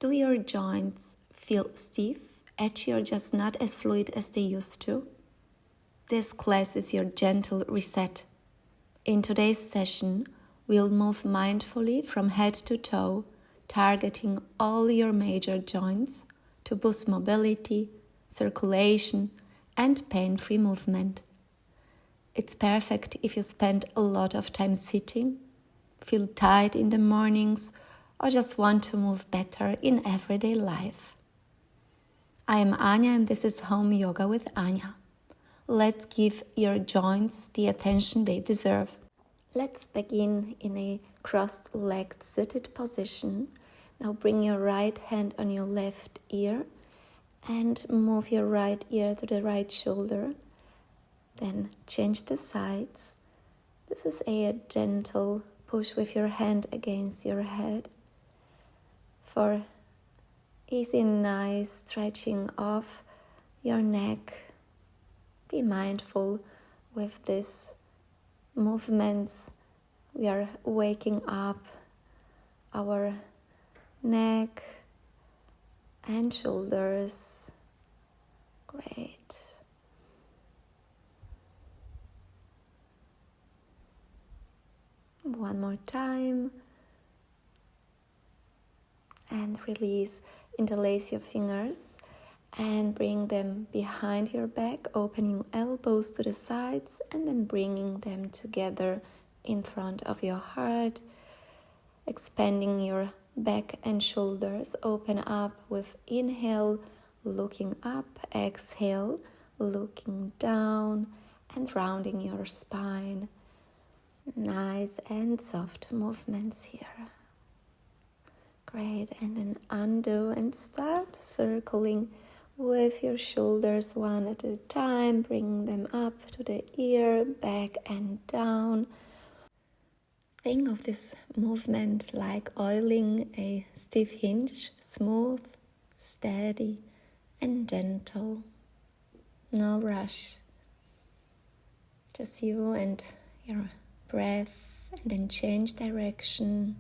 Do your joints feel stiff, edgy, or just not as fluid as they used to? This class is your gentle reset. In today's session, we'll move mindfully from head to toe, targeting all your major joints to boost mobility, circulation, and pain-free movement. It's perfect if you spend a lot of time sitting, feel tired in the mornings, or just want to move better in everyday life. I am Ania and this is Home Yoga with Ania. Let's give your joints the attention they deserve. Let's begin in a crossed-legged seated position. Now bring your right hand on your left ear and move your right ear to the right shoulder. Then change the sides. This is a gentle push with your hand against your head. For easy, nice stretching of your neck. Be mindful with these movements. We are waking up our neck and shoulders. Great. One more time. And release. Interlace your fingers and bring them behind your back, opening elbows to the sides and then bringing them together in front of your heart, expanding your back and shoulders. Open up with inhale, looking up, exhale, looking down and rounding your spine. Nice and soft movements here. Great, and then undo and start circling with your shoulders one at a time. Bring them up to the ear, back and down. Think of this movement like oiling a stiff hinge, smooth, steady and gentle. No rush. Just you and your breath, and then change direction.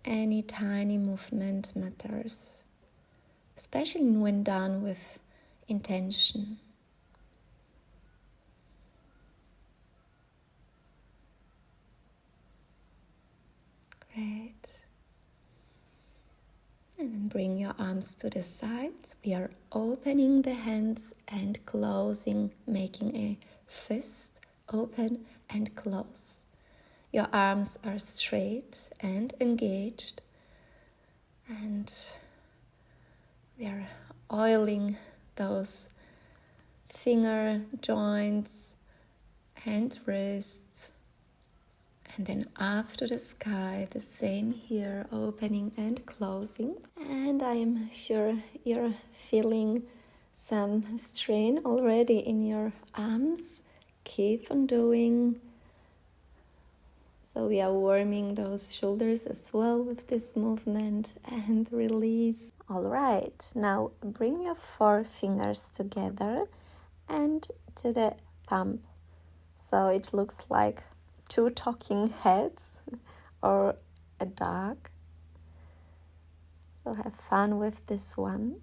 Any tiny movement matters, especially when done with intention. Great. And then bring your arms to the sides. We are opening the hands and closing, making a fist, open and close. Your arms are straight and engaged, and we are oiling those finger joints and wrists, and then up to the sky, the same here, opening and closing. And I am sure you're feeling some strain already in your arms. Keep on doing. So we are warming those shoulders as well with this movement and release. All right, now bring your four fingers together and to the thumb. So it looks like two talking heads or a dog. So have fun with this one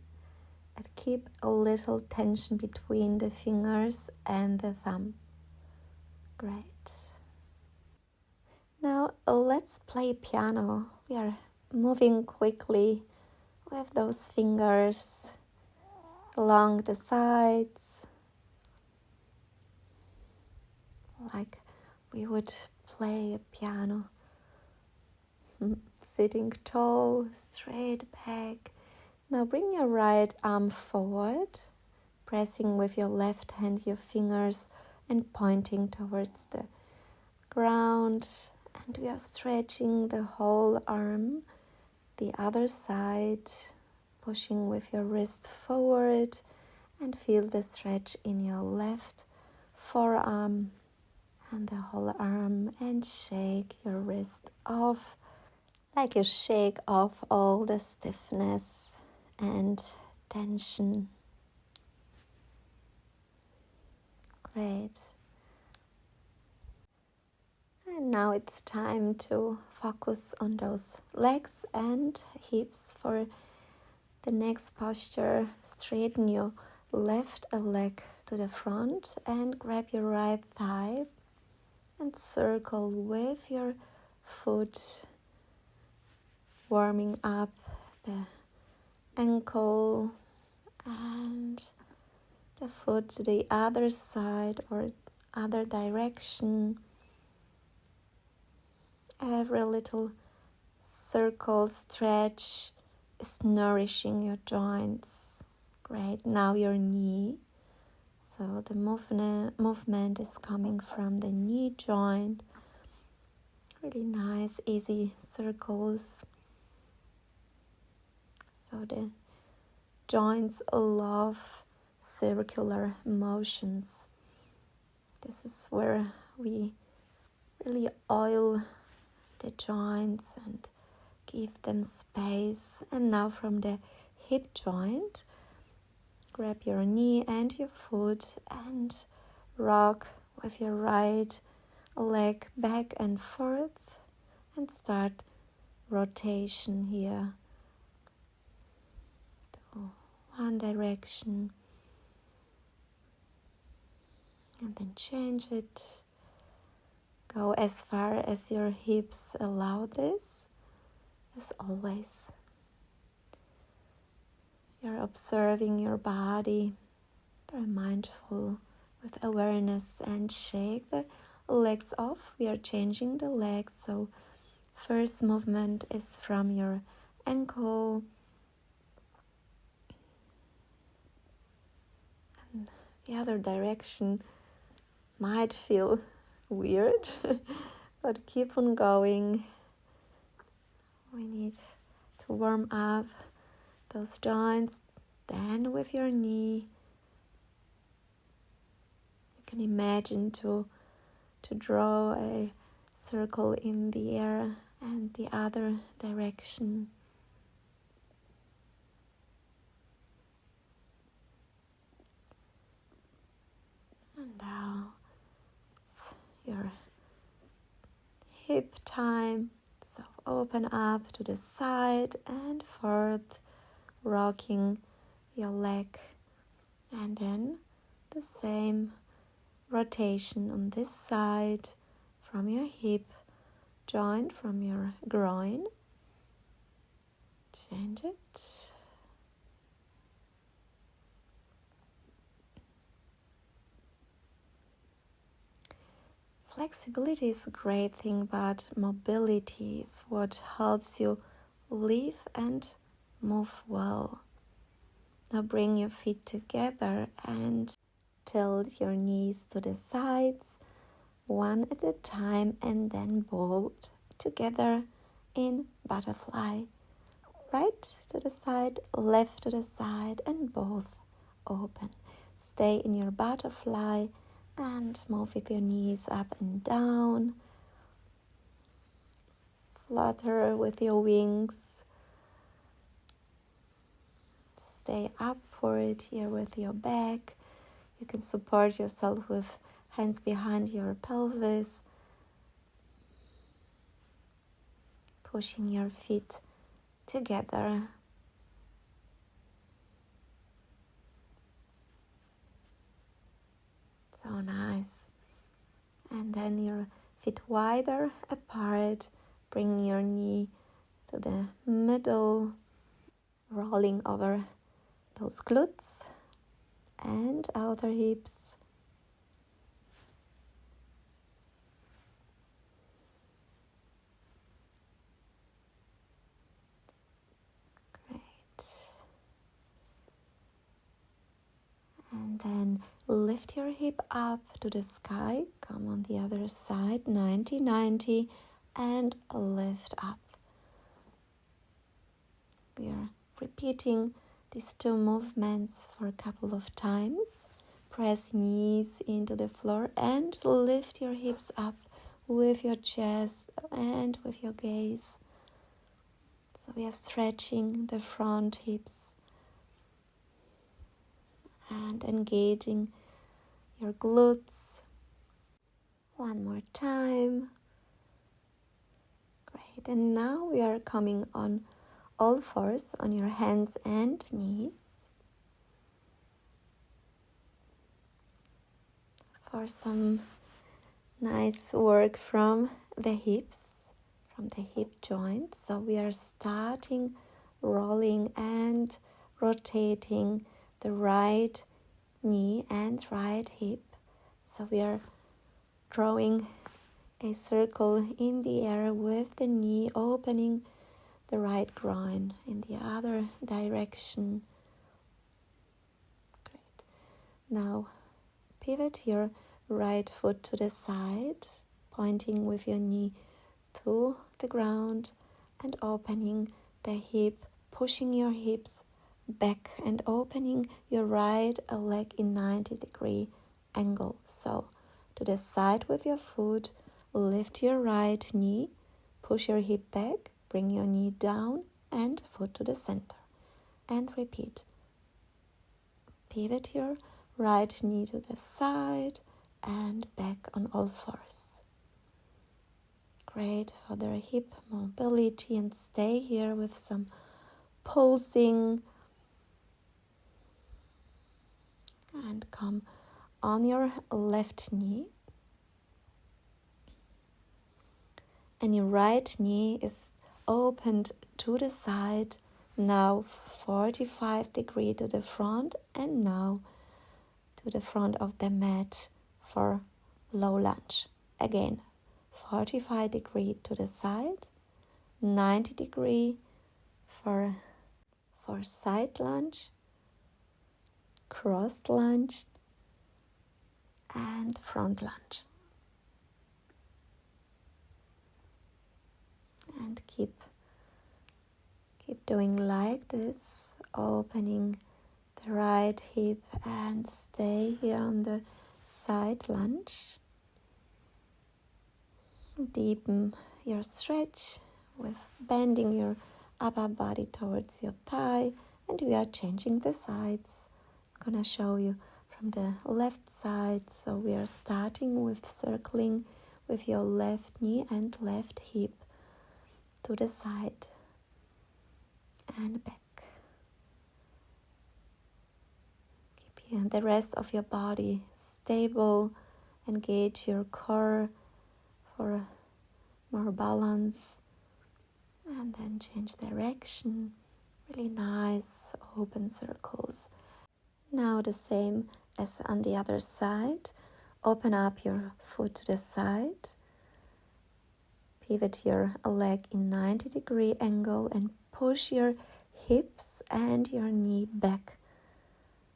and keep a little tension between the fingers and the thumb. Great. Now let's play piano. We are moving quickly with those fingers along the sides, like we would play a piano. Sitting tall, straight back. Now bring your right arm forward, pressing with your left hand your fingers and pointing towards the ground. And we are stretching the whole arm, the other side, pushing with your wrist forward and feel the stretch in your left forearm and the whole arm, and shake your wrist off like you shake off all the stiffness and tension. Great. And now it's time to focus on those legs and hips. For the next posture, straighten your left leg to the front and grab your right thigh and circle with your foot, warming up the ankle and the foot to the other side or other direction. Every little circle stretch is nourishing your joints. Great. Now your knee. So the movement is coming from the knee joint. Really nice, easy circles. So the joints love circular motions. This is where we really oil the joints and give them space. And now from the hip joint, grab your knee and your foot and rock with your right leg back and forth and start rotation here to one direction and then change it. Go as far as your hips allow this. As always, you're observing your body, very mindful with awareness, and shake the legs off. We are changing the legs, so first movement is from your ankle and the other direction might feel weird, but keep on going. We need to warm up those joints. Then with your knee, you can imagine to draw a circle in the air and the other direction. And now it's your hip time. So open up to the side and forth, rocking your leg. And then the same rotation on this side from your hip joint, from your groin. Change it. Flexibility is a great thing, but mobility is what helps you live and move well. Now bring your feet together and tilt your knees to the sides, one at a time, and then both together in butterfly. Right to the side, left to the side, and both open. Stay in your butterfly and move with your knees up and down. Flutter with your wings. Stay upward here with your back. You can support yourself with hands behind your pelvis. Pushing your feet together. So nice. And then your feet wider apart. Bring your knee to the middle, rolling over those glutes and outer hips. Great. And then lift your hip up to the sky. Come on the other side, 90-90, and lift up. We are repeating these two movements for a couple of times. Press knees into the floor and lift your hips up with your chest and with your gaze. So we are stretching the front hips and engaging your glutes. One more time. And now we are coming on all fours on your hands and knees for some nice work from the hips, from the hip joints. So we are starting rolling and rotating the right knee and right hip. So we are drawing a circle in the air with the knee, opening the right groin in the other direction. Great. Now pivot your right foot to the side, pointing with your knee to the ground and opening the hip, pushing your hips back and opening your right leg in 90-degree angle. So to the side with your foot, lift your right knee, push your hip back, bring your knee down and foot to the center. And repeat. Pivot your right knee to the side and back on all fours. Great for the hip mobility, and stay here with some pulsing. And come on your left knee. And your right knee is opened to the side, now 45 degrees to the front, and now to the front of the mat for low lunge. Again, 45 degrees to the side, 90 degrees for side lunge, cross lunge, and front lunge. And keep doing like this, opening the right hip and stay here on the side lunge. Deepen your stretch with bending your upper body towards your thigh, and we are changing the sides. I'm gonna show you from the left side. So we are starting with circling with your left knee and left hip to the side and back. Keep the rest of your body stable. Engage your core for more balance, and then change direction. Really nice open circles. Now the same as on the other side. Open up your foot to the side. Pivot your leg in 90-degree angle and push your hips and your knee back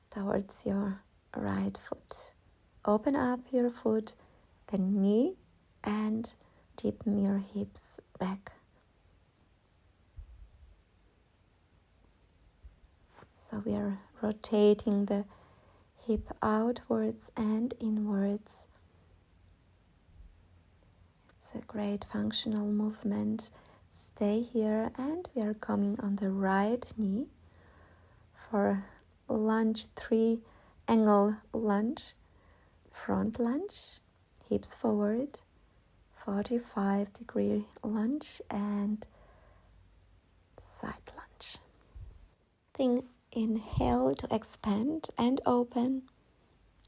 towards your right foot. Open up your foot, the knee, and deepen your hips back. So we are rotating the hip outwards and inwards. It's a great functional movement. Stay here, and we are coming on the right knee for lunge 3, angle lunge, front lunge, hips forward, 45-degree lunge, and side lunge. Inhale to expand and open,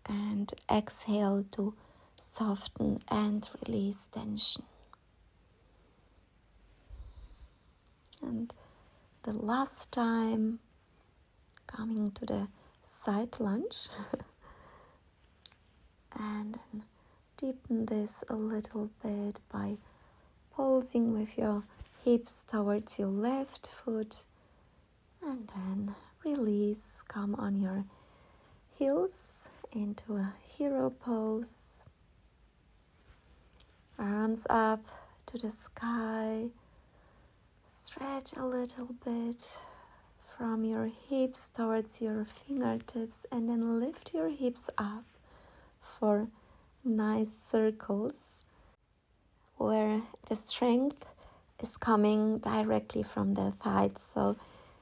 and exhale to soften and release tension. And the last time, coming to the side lunge, and then deepen this a little bit by pulsing with your hips towards your left foot, and then release. Come on your heels into a hero pose. Arms up to the sky. Stretch a little bit from your hips towards your fingertips, and then lift your hips up for nice circles where the strength is coming directly from the thighs. So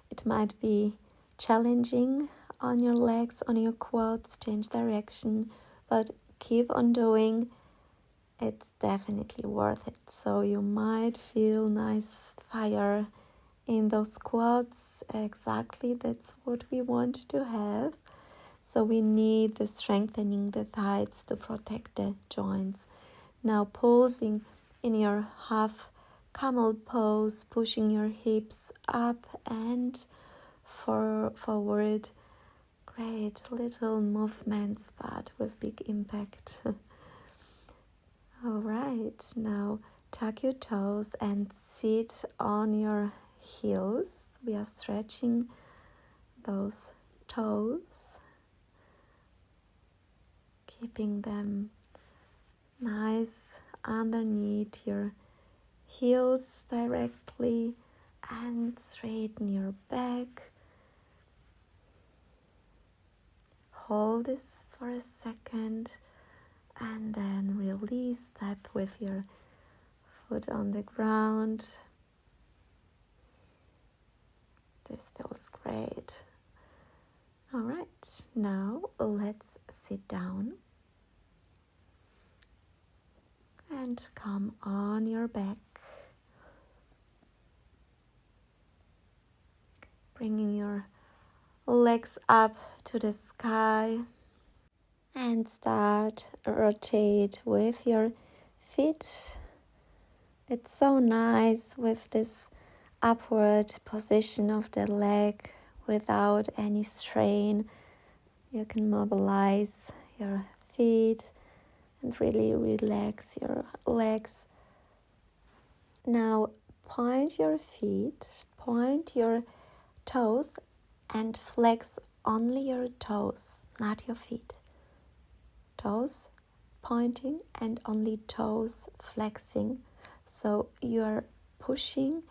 it might be challenging on your legs, on your quads, change direction, but keep on doing it's definitely worth it. So you might feel nice fire in those quads. Exactly, that's what we want to have. So we need the strengthening the thighs to protect the joints. Now pulsing in your half camel pose, pushing your hips up and forward. Great little movements, but with big impact. All right, now tuck your toes and sit on your heels. We are stretching those toes, keeping them nice underneath your heels directly, and straighten your back. Hold this for a second and then release. Step with your foot on the ground. This feels great. All right, now let's sit down and come on your back, bringing your legs up to the sky, and start rotate with your feet. It's so nice with this upward position of the leg without any strain. You can mobilize your feet and really relax your legs. Now point your feet, point your toes, and flex only your toes, not your feet. Toes pointing and only toes flexing. So you are pushing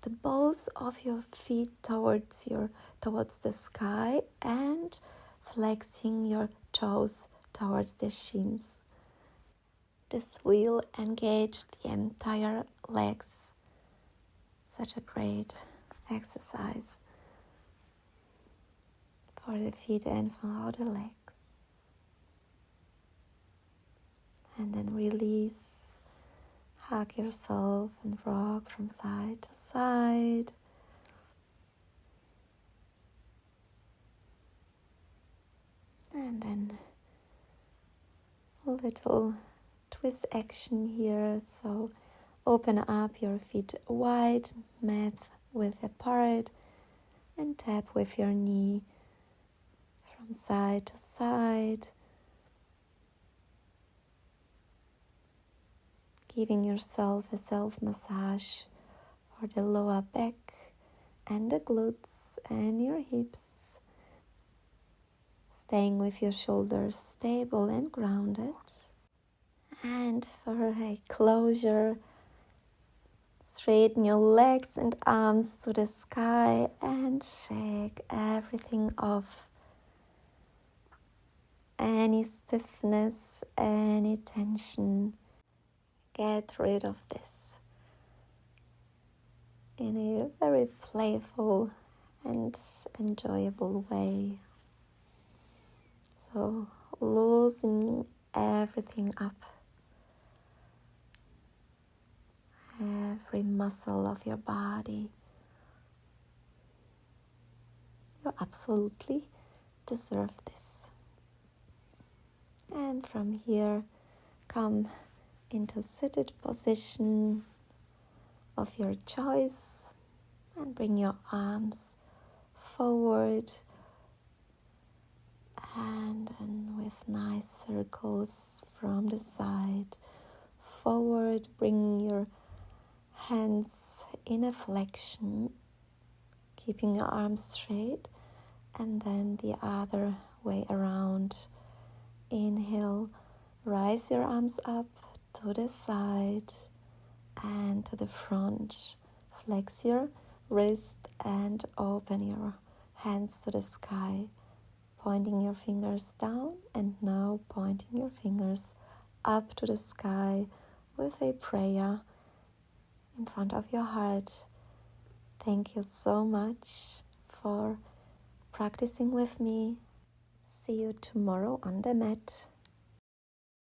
the balls of your feet towards the sky and flexing your toes towards the shins. This will engage the entire legs. Such a great exercise for the feet and for the legs. And then release, hug yourself and rock from side to side. And then a little twist action here. So open up your feet wide, mat width apart, and tap with your knee from side to side. Giving yourself a self-massage for the lower back and the glutes and your hips. Staying with your shoulders stable and grounded. And for a closure, straighten your legs and arms to the sky and shake everything off. Any stiffness, any tension. Get rid of this in a very playful and enjoyable way. So loosening everything up, every muscle of your body. You absolutely deserve this. And from here, come into seated position of your choice and bring your arms forward, and then with nice circles from the side forward, bring your hands in a flexion, keeping your arms straight, and then the other way around. Inhale, rise your arms up to the side and to the front. Flex your wrist and open your hands to the sky, pointing your fingers down and now pointing your fingers up to the sky with a prayer in front of your heart. Thank you so much for practicing with me. See you tomorrow on the mat.